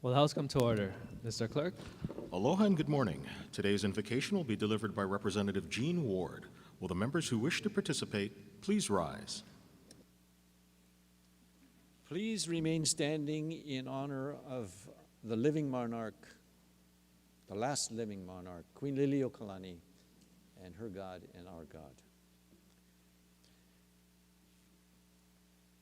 Will the House come to order? Mr. Clerk? Aloha and good morning. Today's invocation will be delivered by Representative Jean Ward. Will the members who wish to participate please rise? Please remain standing in honor of the living monarch, the last living monarch, Queen Liliuokalani, and her God and our God.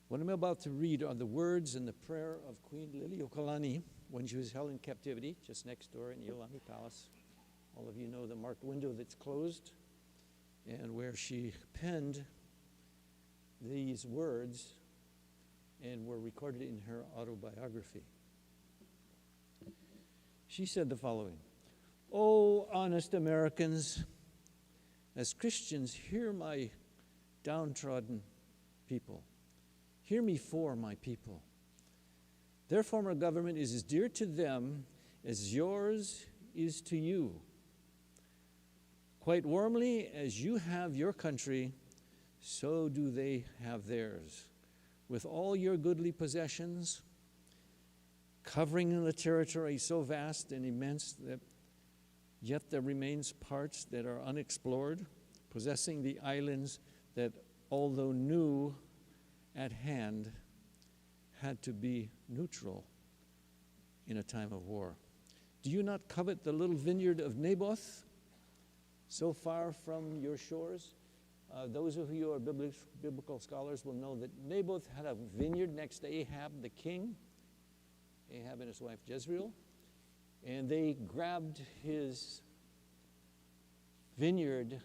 What I'm about to read are the words and the prayer of Queen Liliuokalani when she was held in captivity just next door in Iolani Palace. All of you know the marked window that's closed and where she penned these words and were recorded in her autobiography. She said the following: "Oh, honest Americans, as Christians, hear my downtrodden people. Hear me for my people. Their form of government is as dear to them as yours is to you. Quite warmly as you have your country, so do they have theirs. With all your goodly possessions, covering the territory so vast and immense that yet there remains parts that are unexplored, possessing the islands that, although new at hand, had to be neutral in a time of war. Do you not covet the little vineyard of Naboth, so far from your shores?" Those of you who are biblical scholars will know that Naboth had a vineyard next to Ahab the king, Ahab and his wife Jezreel, and they grabbed his vineyard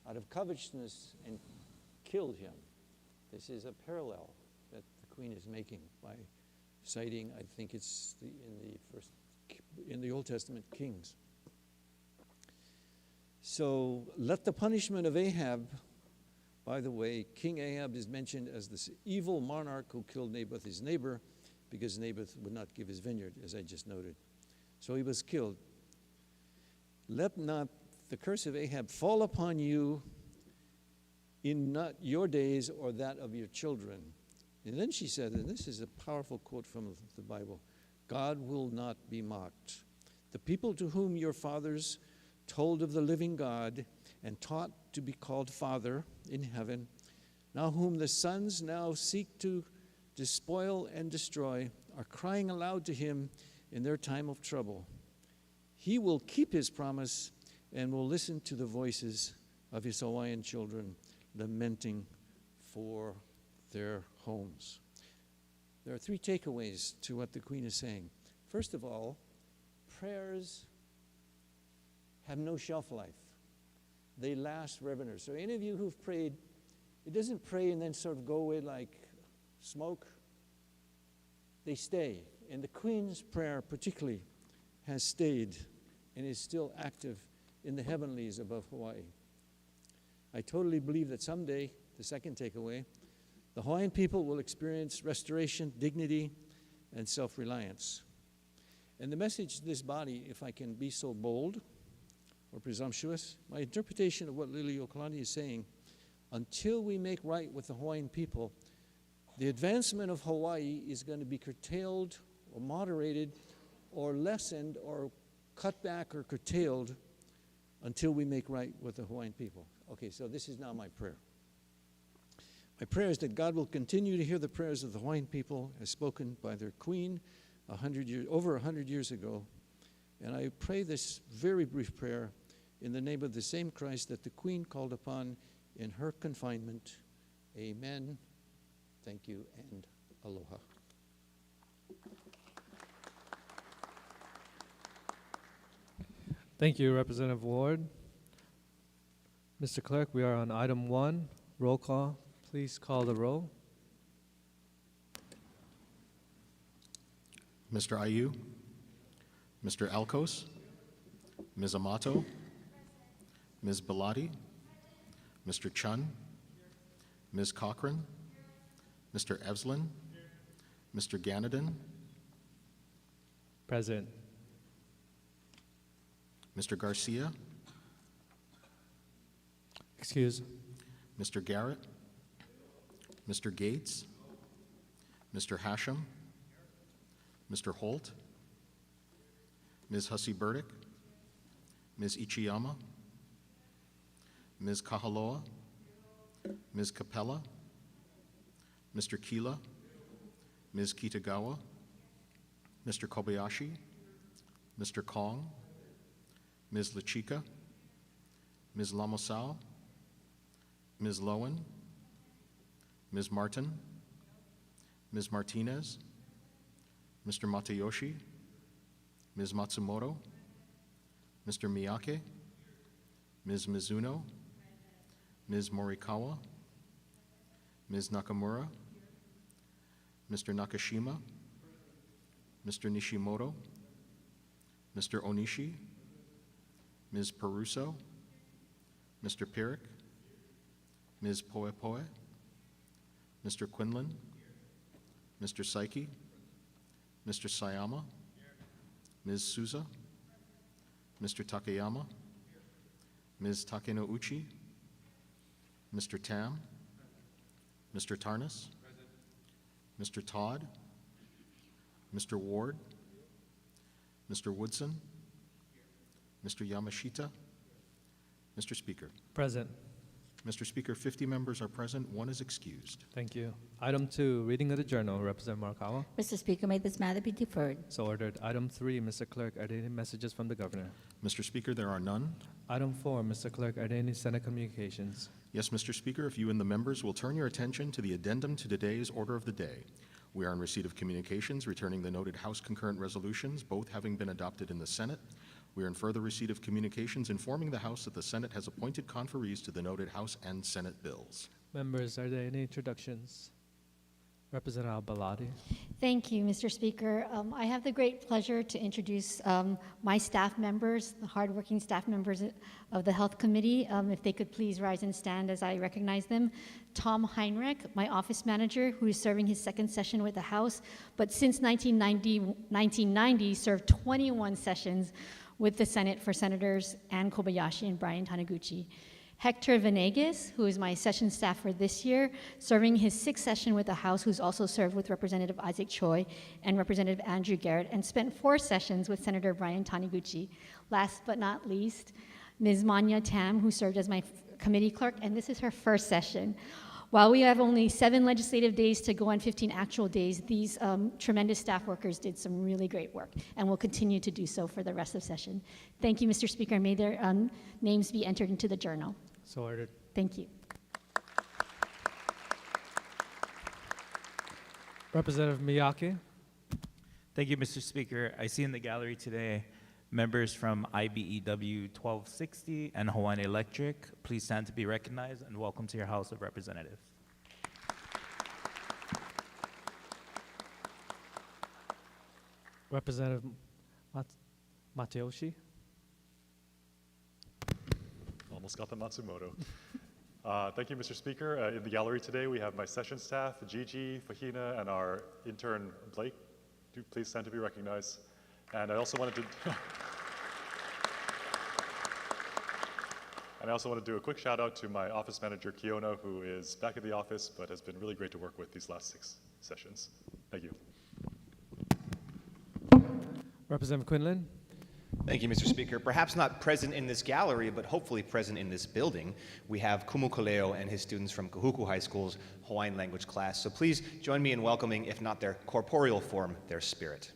out of covetousness and killed him. This is a parallel that the Queen is making by citing, I think it's in the Old Testament Kings. So let the punishment of Ahab, by the way, King Ahab is mentioned as this evil monarch who killed Naboth, his neighbor, because Naboth would not give his vineyard, as I just noted. So he was killed. Let not the curse of Ahab fall upon you in not your days or that of your children. And then she said, and this is a powerful quote from the Bible, "God will not be mocked. The people to whom your fathers told of the living God and taught to be called Father in heaven, now whom the sons now seek to despoil and destroy, are crying aloud to him in their time of trouble. He will keep his promise and will listen to the voices of his Hawaiian children lamenting for their homes." There are three takeaways to what the Queen is saying. First of all, prayers have no shelf life. They last forever. So any of you who've prayed, it doesn't pray and then sort of go away like smoke. They stay. And the Queen's prayer particularly has stayed and is still active in the heavenlies above Hawaii. I totally believe that someday, the second takeaway, the Hawaiian people will experience restoration, dignity, and self-reliance. And the message to this body, if I can be so bold or presumptuous, my interpretation of what Liliuokalani is saying, until we make right with the Hawaiian people, the advancement of Hawaii is going to be curtailed or moderated or lessened or cut back or curtailed until we make right with the Hawaiian people. Okay, so this is now my prayer. My prayer is that God will continue to hear the prayers of the Hawaiian people as spoken by their Queen over 100 years ago. And I pray this very brief prayer in the name of the same Christ that the Queen called upon in her confinement. Amen. Thank you, and aloha. Thank you, Representative Ward. Mr. Clerk, we are on item 1, roll call. Please call the roll. Mr. Ayu, Mr. Alcos, Ms. Amato, Ms. Bellotti, Mr. Chun, Ms. Cochran, Mr. Evslin, Mr. Ganadin, Present. Mr. Garcia, Excuse. Mr. Garrett, Mr. Gates, Mr. Hashem, Mr. Holt, Ms. Hussey Burdick, Ms. Ichiyama, Ms. Kahaloa, Ms. Capella, Mr. Kila, Ms. Kitagawa, Mr. Kobayashi, Mr. Kong, Ms. Lachika, Ms. Lamosao, Ms. Lowen, Ms. Martin, Ms. Martinez, Mr. Matayoshi, Ms. Matsumoto, Mr. Miyake, Ms. Mizuno, Ms. Morikawa, Ms. Nakamura, Mr. Nakashima, Mr. Nishimoto, Mr. Onishi, Ms. Peruso, Mr. Pirik, Ms. Poepoe, Mr. Quinlan, Mr. Saiki, Mr. Sayama, Ms. Souza, Mr. Takayama, Ms. Takenouchi, Mr. Tam, Mr. Tarnas, Mr. Todd, Mr. Ward, Mr. Woodson, Mr. Yamashita, Mr. Speaker. Present. Mr. Speaker, 50 members are present, 1 is excused. Thank you. Item 2, reading of the journal. Representative Marakawa. Mr. Speaker, may this matter be deferred? So ordered. Item 3, Mr. Clerk, are there any messages from the governor? Mr. Speaker, there are none. Item 4, Mr. Clerk, are there any Senate communications? Yes, Mr. Speaker, if you and the members will turn your attention to the addendum to today's order of the day. We are in receipt of communications returning the noted House concurrent resolutions, both having been adopted in the Senate. We are in further receipt of communications informing the House that the Senate has appointed conferees to the noted House and Senate bills. Members, are there any introductions? Representative Al-Baladi. Thank you, Mr. Speaker. I have the great pleasure to introduce my staff members, the hardworking staff members of the Health Committee. If they could please rise and stand as I recognize them. Tom Heinrich, my office manager, who is serving his second session with the House, but since 1990 served 21 sessions with the Senate for Senators Ann Kobayashi and Brian Taniguchi. Hector Venegas, who is my session staff for this year, serving his sixth session with the House, who's also served with Representative Isaac Choi and Representative Andrew Garrett, and spent 4 sessions with Senator Brian Taniguchi. Last but not least, Ms. Manya Tam, who served as my committee clerk, and this is her first session. While we have only 7 legislative days to go on 15 actual days, these tremendous staff workers did some really great work and will continue to do so for the rest of session. Thank you, Mr. Speaker. May their names be entered into the journal. So ordered. Thank you. Representative Miyake. Thank you, Mr. Speaker. I see in the gallery today members from IBEW 1260 and Hawaiian Electric. Please stand to be recognized and welcome to your House of Representatives. Representative Matayoshi. Almost got the Matsumoto. Thank you, Mr. Speaker. In the gallery today, we have my session staff, Gigi, Fahina, and our intern, Blake. Do please stand to be recognized. And I also wanted to do a quick shout out to my office manager, Kiona, who is back at the office, but has been really great to work with these last 6 sessions. Thank you. Representative Quinlan. Thank you, Mr. Speaker. Perhaps not present in this gallery, but hopefully present in this building, we have Kumu Kaleo and his students from Kahuku High School's Hawaiian language class. So please join me in welcoming, if not their corporeal form, their spirit.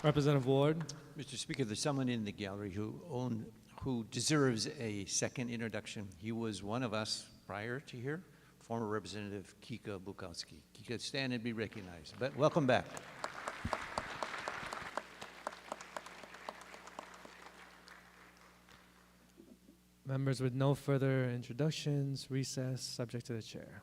Representative Ward. Mr. Speaker, there's someone in the gallery who deserves a second introduction. He was one of us prior to here, former Representative Kika Bukowski. Kika, stand and be recognized. But welcome back. Members, with no further introductions, recess, subject to the chair.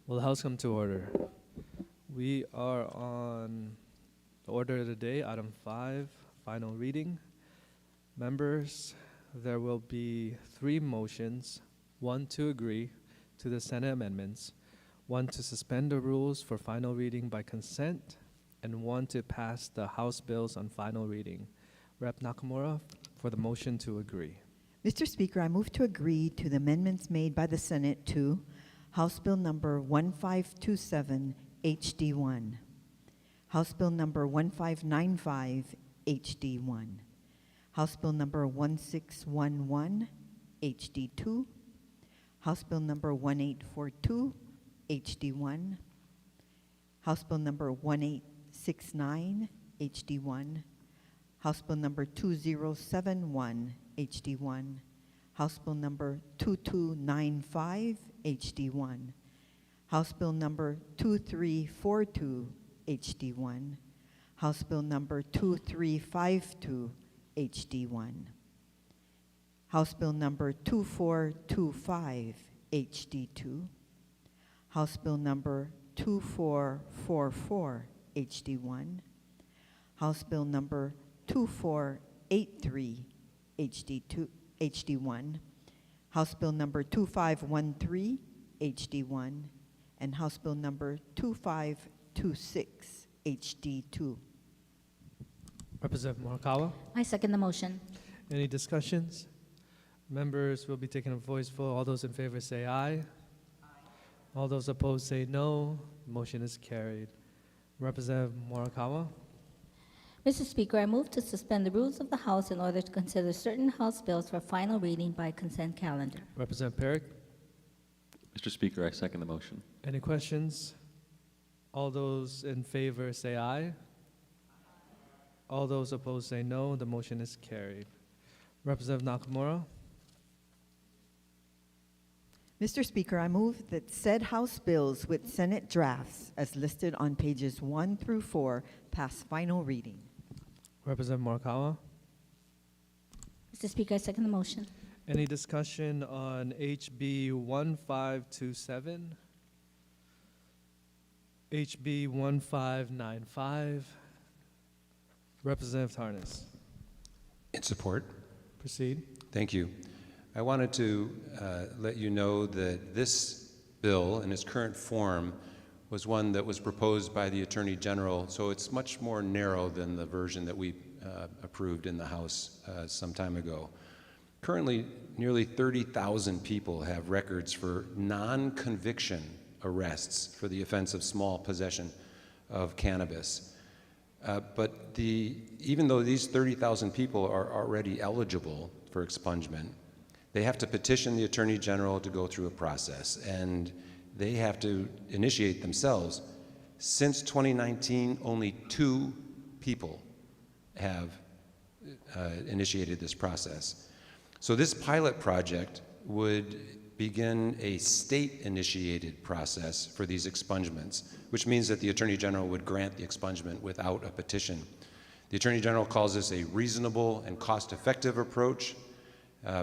Will the House come to order? We are on the order of the day, item 5, final reading. Members, there will be 3 motions, 1 to agree to the Senate amendments, 1 to suspend the rules for final reading by consent, and 1 to pass the House bills on final reading. Rep. Nakamura for the motion to agree. Mr. Speaker, I move to agree to the amendments made by the Senate to House Bill number 1527 HD1, House Bill number 1595 HD1, House Bill number 1611 HD2, House Bill number 1842 HD1, House Bill number 1869 HD1, House Bill number 2071 HD1, House Bill number 2295 HD1, House Bill number 2342 HD1, House Bill number 2352 HD1, House Bill number 2425 HD2, House Bill number 2444 HD1, House Bill number 2483 HD1, House Bill number 2513 HD1, and House Bill number 2526 HD2. Representative Morikawa. I second the motion. Any discussions? Members will be taking a voice vote. All those in favor say aye. All those opposed say no. Motion is carried. Representative Morikawa. Mr. Speaker, I move to suspend the rules of the House in order to consider certain House bills for final reading by consent calendar. Representative Perrick. Mr. Speaker, I second the motion. Any questions? All those in favor say aye. All those opposed say no. The motion is carried. Representative Nakamura. Mr. Speaker, I move that said House bills with Senate drafts as listed on pages 1 through 4 pass final reading. Representative Morikawa. Mr. Speaker, I second the motion. Any discussion on HB 1527, HB 1595? Representative Tarnas. In support. Proceed. Thank you. I wanted to let you know that this bill in its current form was one that was proposed by the Attorney General, so it's much more narrow than the version that we approved in the House some time ago. Currently, nearly 30,000 people have records for non-conviction arrests for the offense of small possession of cannabis. But even though these 30,000 people are already eligible for expungement, they have to petition the Attorney General to go through a process, and they have to initiate themselves. Since 2019, only 2 people have initiated this process. So this pilot project would begin a state-initiated process for these expungements, which means that the Attorney General would grant the expungement without a petition. The Attorney General calls this a reasonable and cost-effective approach.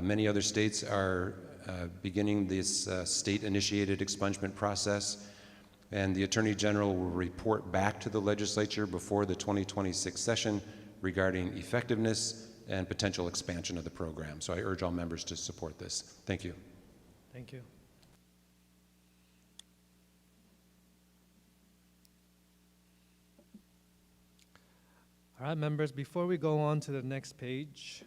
Many other states are beginning this state-initiated expungement process, and the Attorney General will report back to the legislature before the 2026 session regarding effectiveness and potential expansion of the program. So I urge all members to support this. Thank you. Thank you. All right, members, before we go on to the next page,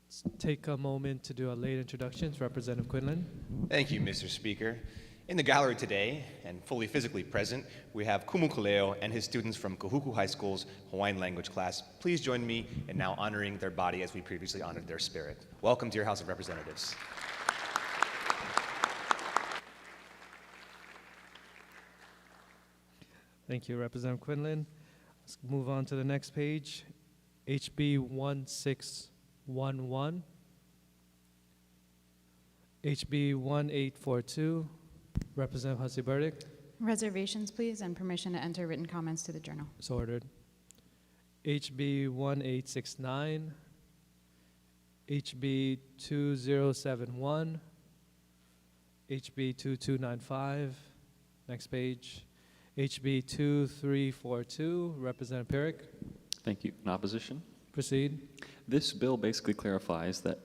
let's take a moment to do a late introductions. Representative Quinlan. Thank you, Mr. Speaker. In the gallery today, and fully physically present, we have Kumukuleo and his students from Kahuku High School's Hawaiian language class. Please join me in now honoring their body as we previously honored their spirit. Welcome to your House of Representatives. Thank you, Representative Quinlan. Let's move on to the next page. HB 1611. HB 1842. Representative Hussey Burdick. Reservations, please, and permission to enter written comments to the journal. So ordered. HB 1869. HB 2071. HB 2295. Next page. HB 2342, Representative Perrick. Thank you. In opposition? Proceed. This bill basically clarifies that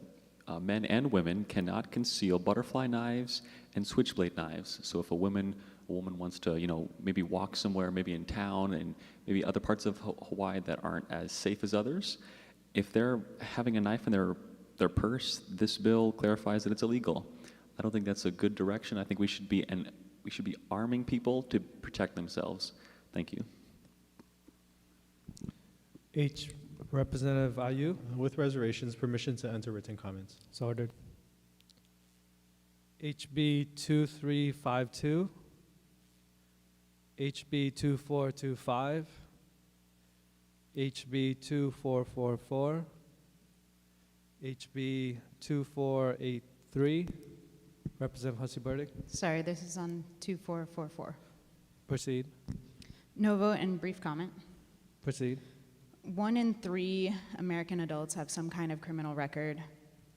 men and women cannot conceal butterfly knives and switchblade knives. So if a woman wants to, maybe walk somewhere, maybe in town and maybe other parts of Hawaii that aren't as safe as others, if they're having a knife in their purse, this bill clarifies that it's illegal. I don't think that's a good direction. I think we should be arming people to protect themselves. Thank you. Representative Ayu. With reservations, permission to enter written comments. So ordered. HB 2352. HB 2425. HB 2444. HB 2483. Representative Hussey Burdick. Sorry, this is on 2444. Proceed. No vote and brief comment. Proceed. 1 in 3 American adults have some kind of criminal record.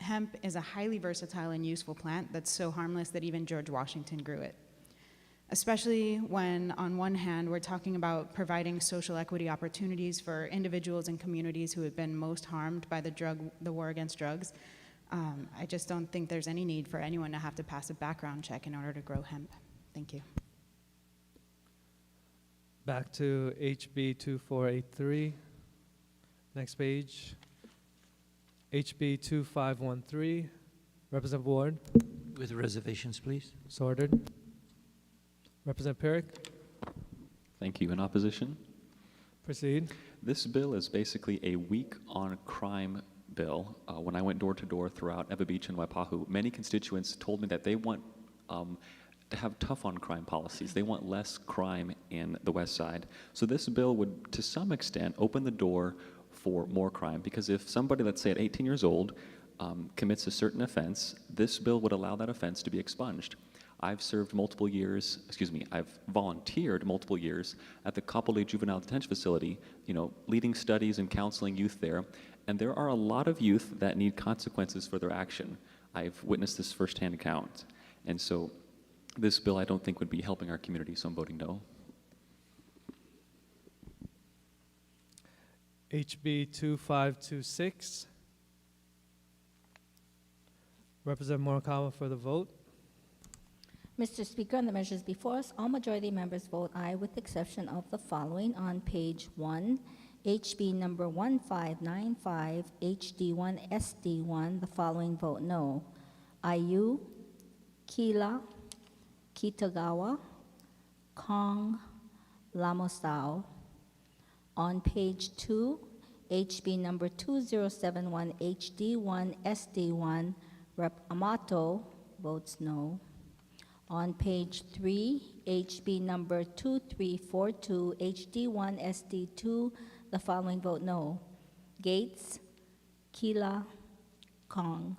Hemp is a highly versatile and useful plant that's so harmless that even George Washington grew it. Especially when, on one hand, we're talking about providing social equity opportunities for individuals and communities who have been most harmed by the war against drugs. I just don't think there's any need for anyone to have to pass a background check in order to grow hemp. Thank you. Back to HB 2483. Next page. HB 2513. Representative Ward. With reservations, please. So ordered. Representative Perrick. Thank you. In opposition? Proceed. This bill is basically a weak on crime bill. When I went door to door throughout Eva Beach and Waipahu, many constituents told me that they want to have tough on crime policies. They want less crime in the West Side. So this bill would, to some extent, open the door for more crime, because if somebody, let's say at 18 years old, commits a certain offense, this bill would allow that offense to be expunged. I've served multiple years, I've volunteered multiple years at the Kapolei Juvenile Detention Facility, leading studies and counseling youth there, and there are a lot of youth that need consequences for their action. I've witnessed this firsthand account. And so this bill I don't think would be helping our community, so I'm voting no. HB 2526. Representative Morikawa for the vote. Mr. Speaker, on the measures before us, all majority members vote aye with the exception of the following. On page 1, HB number 1595, HD1, SD1, the following vote no. Ayu, Kila, Kitagawa, Kong, Lamosao. On page 2, HB number 2071, HD1, SD1, Rep. Amato votes no. On page 3, HB number 2342, HD1, SD2, the following vote no. Gates, Kila, Kong.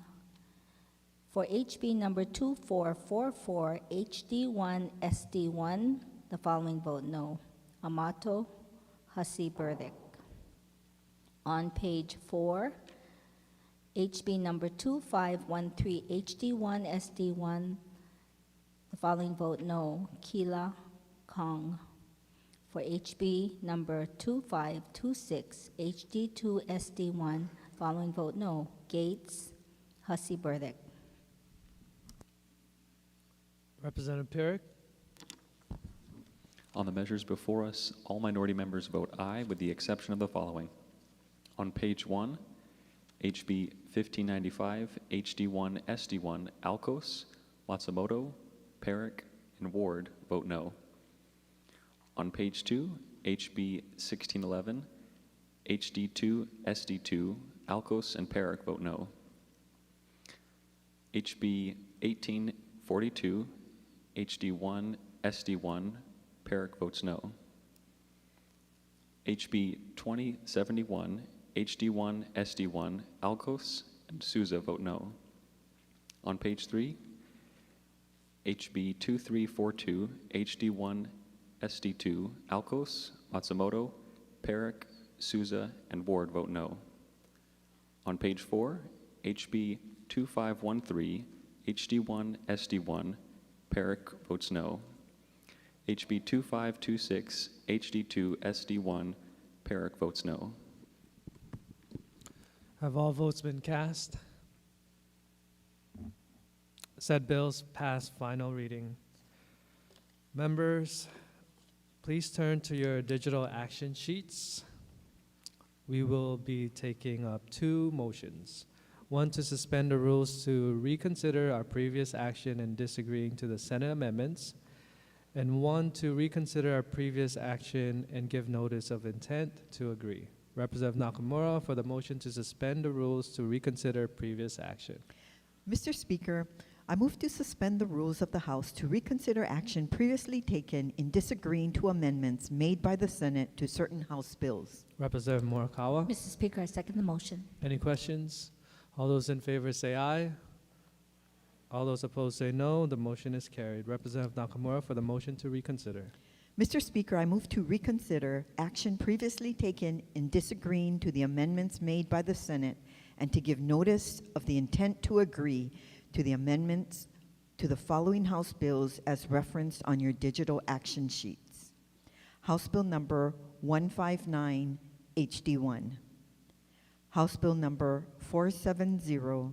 For HB number 2444, HD1, SD1, the following vote no. Amato, Hussey Burdick. On page 4, HB number 2513, HD1, SD1, the following vote no. Kila, Kong. For HB number 2526, HD2, SD1, following vote no. Gates, Hussey Burdick. Representative Perrick. On the measures before us, all minority members vote aye with the exception of the following. On page 1, HB 1595, HD1, SD1, Alcos, Matsumoto, Perrick, and Ward vote no. On page 2, HB 1611, HD2, SD2, Alcos, and Perrick vote no. HB 1842, HD1, SD1, Perrick votes no. HB 2071, HD1, SD1, Alcos, and Souza vote no. On page 3, HB 2342, HD1, SD2, Alcos, Matsumoto, Perrick, Souza, and Ward vote no. On page 4, HB 2513, HD1, SD1, Perrick votes no. HB 2526, HD2, SD1. Perrick votes no. Have all votes been cast? Said bills pass final reading. Members, please turn to your digital action sheets. We will be taking up two motions. One, to suspend the rules to reconsider our previous action in disagreeing to the Senate amendments, and one, to reconsider our previous action and give notice of intent to agree. Representative Nakamura for the motion to suspend the rules to reconsider previous action. Mr. Speaker, I move to suspend the rules of the House to reconsider action previously taken in disagreeing to amendments made by the Senate to certain House bills. Representative Morikawa. Mr. Speaker, I second the motion. Any questions? All those in favor say aye. All those opposed say no. The motion is carried. Representative Nakamura for the motion to reconsider. Mr. Speaker, I move to reconsider action previously taken in disagreeing to the amendments made by the Senate and to give notice of the intent to agree to the amendments to the following House bills as referenced on your digital action sheets. House Bill number 159, HD1. House Bill number 470,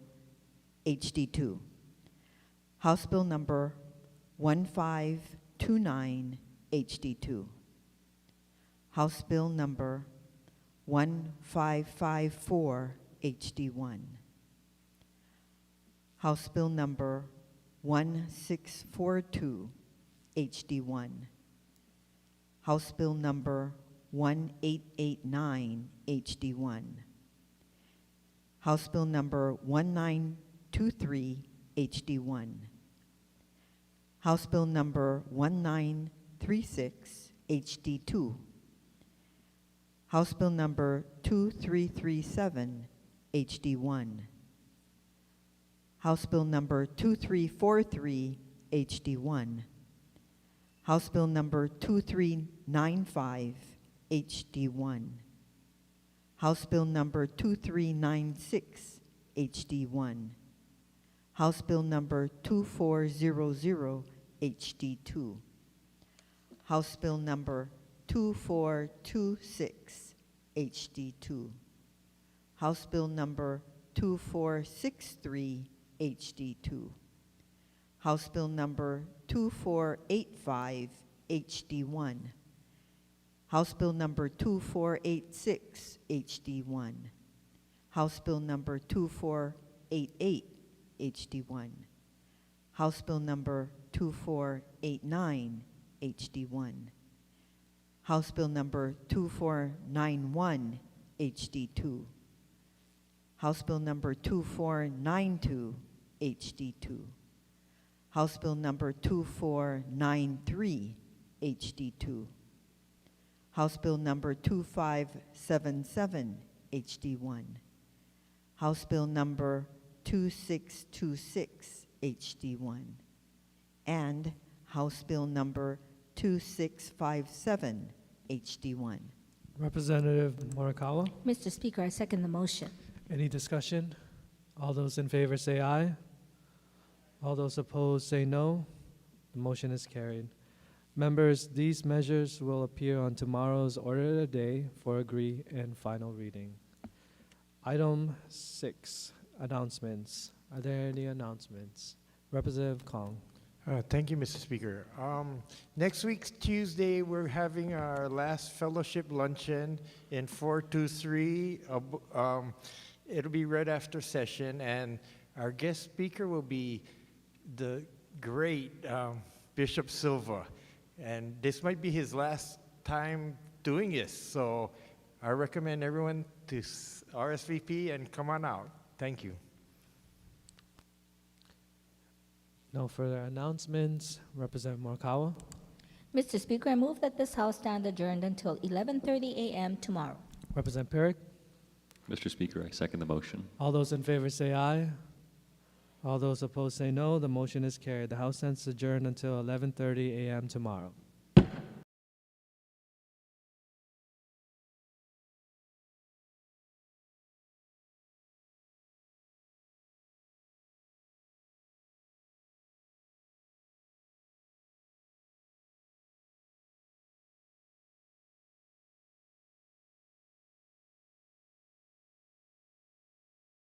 HD2. House Bill number 1529, HD2. House Bill number 1554, HD1. House Bill number 1642, HD1. House Bill number 1889, HD1. House Bill number 1923, HD1. House Bill number 1936, HD2. House Bill number 2337, HD1. House Bill number 2343, HD1. House Bill number 2395, HD1. House Bill number 2396, HD1. House Bill number 2400, HD2. House Bill number 2426, HD2. House Bill number 2463, HD2. House Bill number 2485, HD1. House Bill number 2486, HD1. House Bill number 2488, HD1. House Bill number 2489, HD1. House Bill number 2491, HD2. House Bill number 2492, HD2. House Bill number 2493, HD2. House Bill number 2577, HD1. House Bill number 2626, HD1. And House Bill number 2657, HD1. Representative Morikawa. Mr. Speaker, I second the motion. Any discussion? All those in favor say aye. All those opposed say no. The motion is carried. Members, these measures will appear on tomorrow's order of the day for agree and final reading. Item 6, announcements. Are there any announcements? Representative Kong. Thank you, Mr. Speaker. Next week, Tuesday, we're having our last fellowship luncheon in 423. It'll be right after session, and our guest speaker will be the great Bishop Silva. And this might be his last time doing this, so I recommend everyone to RSVP and come on out. Thank you. No further announcements. Representative Morikawa. Mr. Speaker, I move that this House stand adjourned until 11:30 a.m. tomorrow. Representative Perrick. Mr. Speaker, I second the motion. All those in favor say aye. All those opposed say no. The motion is carried. The House stands adjourned until 11:30 a.m. tomorrow.